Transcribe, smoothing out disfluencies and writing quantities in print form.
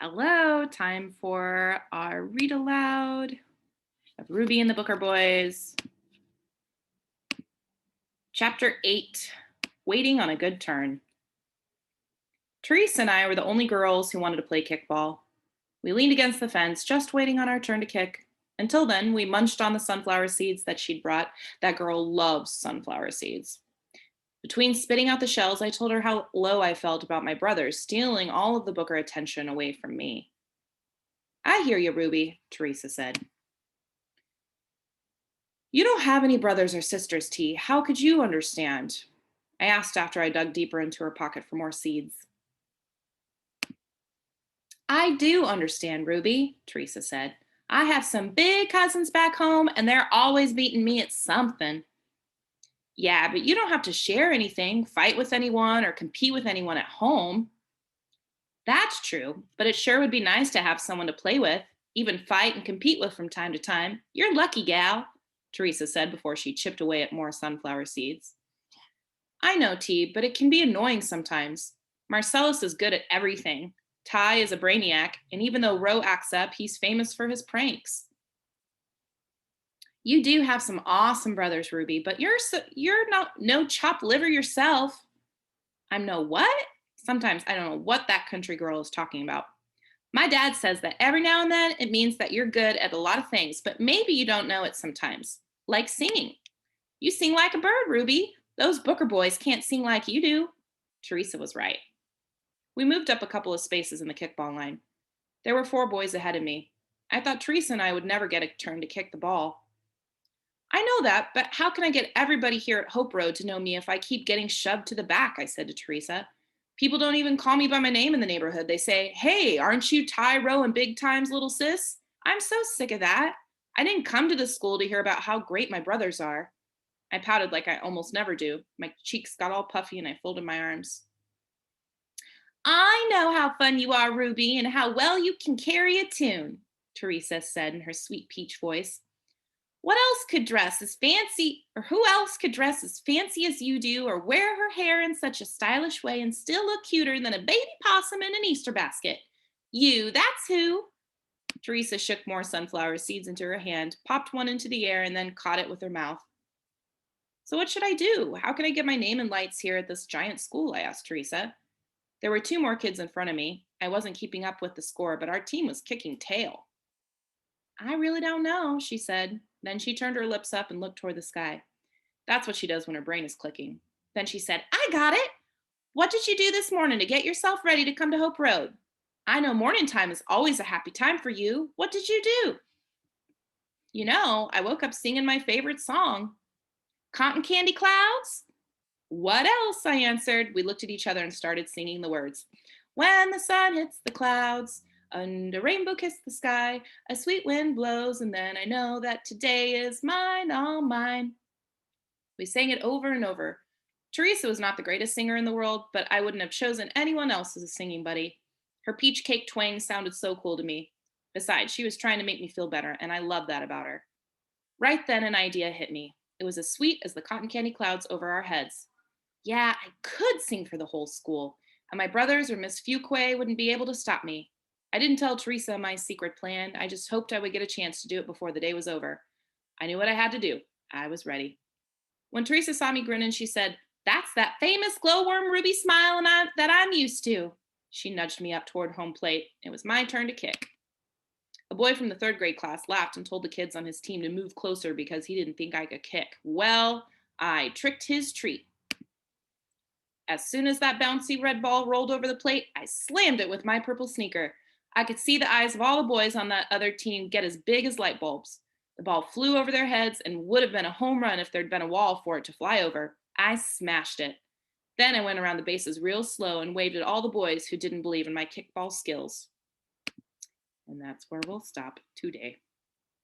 Hello, time for our read aloud of Ruby and the Booker Boys. Chapter 8, Waiting on a Good Turn. Teresa and I were the only girls who wanted to play kickball. We leaned against the fence, just waiting on our turn to kick. Until then, we munched on the sunflower seeds that she'd brought. That girl loves sunflower seeds. Between spitting out the shells, I told her how low I felt about my brothers stealing all of the Booker attention away from me. I hear you, Ruby, Teresa said. You don't have any brothers or sisters, T. How could you understand? I asked after I dug deeper into her pocket for more seeds. I do understand, Ruby, Teresa said. I have some big cousins back home, and they're always beating me at something. Yeah, but you don't have to share anything, fight with anyone, or compete with anyone at home. That's true, but it sure would be nice to have someone to play with, even fight and compete with from time to time. You're lucky, gal, Teresa said before she chipped away at more sunflower seeds. I know, T, but it can be annoying sometimes. Marcellus is good at everything. Ty is a brainiac, and even though Ro acts up, he's famous for his pranks. You do have some awesome brothers, Ruby, but you're not no chopped liver yourself. I'm no what? Sometimes I don't know what that country girl is talking about. My dad says that every now and then it means that you're good at a lot of things, but maybe you don't know it sometimes. Like singing. You sing like a bird, Ruby. Those Booker boys can't sing like you do. Teresa was right. We moved up a couple of spaces in the kickball line. There were 4 boys ahead of me. I thought Teresa and I would never get a turn to kick the ball. I know that, but how can I get everybody here at Hope Road to know me if I keep getting shoved to the back? I said to Teresa. People don't even call me by my name in the neighborhood. They say, hey, aren't you Tyro and Big Time's little sis? I'm so sick of that. I didn't come to this school to hear about how great my brothers are. I pouted like I almost never do. My cheeks got all puffy and I folded my arms. I know how fun you are, Ruby, and how well you can carry a tune, Teresa said in her sweet peach voice. What else could dress as fancy, or who else could dress as fancy as you do, or wear her hair in such a stylish way and still look cuter than a baby possum in an Easter basket? You, that's who. Teresa shook more sunflower seeds into her hand, popped one into the air, and then caught it with her mouth. So, what should I do? How can I get my name in lights here at this giant school? I asked Teresa. There were 2 more kids in front of me. I wasn't keeping up with the score, but our team was kicking tail. I really don't know, she said. Then she turned her lips up and looked toward the sky. That's what she does when her brain is clicking. Then she said, I got it. What did you do this morning to get yourself ready to come to Hope Road? I know morning time is always a happy time for you. What did you do? I woke up singing my favorite song. Cotton Candy Clouds? What else? I answered. We looked at each other and started singing the words. When the sun hits the clouds, under rainbow kiss the sky, a sweet wind blows, and then I know that today is mine, all mine. We sang it over and over. Teresa was not the greatest singer in the world, but I wouldn't have chosen anyone else as a singing buddy. Her peach cake twang sounded so cool to me. Besides, she was trying to make me feel better, and I loved that about her. Right then, an idea hit me. It was as sweet as the cotton candy clouds over our heads. Yeah, I could sing for the whole school, and my brothers or Miss Fuquay wouldn't be able to stop me. I didn't tell Teresa my secret plan. I just hoped I would get a chance to do it before the day was over. I knew what I had to do. I was ready. When Teresa saw me grinning, she said, That's that famous glowworm ruby smile that I'm used to. She nudged me up toward home plate. It was my turn to kick. A boy from the 3rd grade class laughed and told the kids on his team to move closer because he didn't think I could kick. Well, I tricked his treat. As soon as that bouncy red ball rolled over the plate, I slammed it with my purple sneaker. I could see the eyes of all the boys on that other team get as big as light bulbs. The ball flew over their heads and would have been a home run if there'd been a wall for it to fly over. I smashed it. Then I went around the bases real slow and waved at all the boys who didn't believe in my kickball skills. And that's where we'll stop today.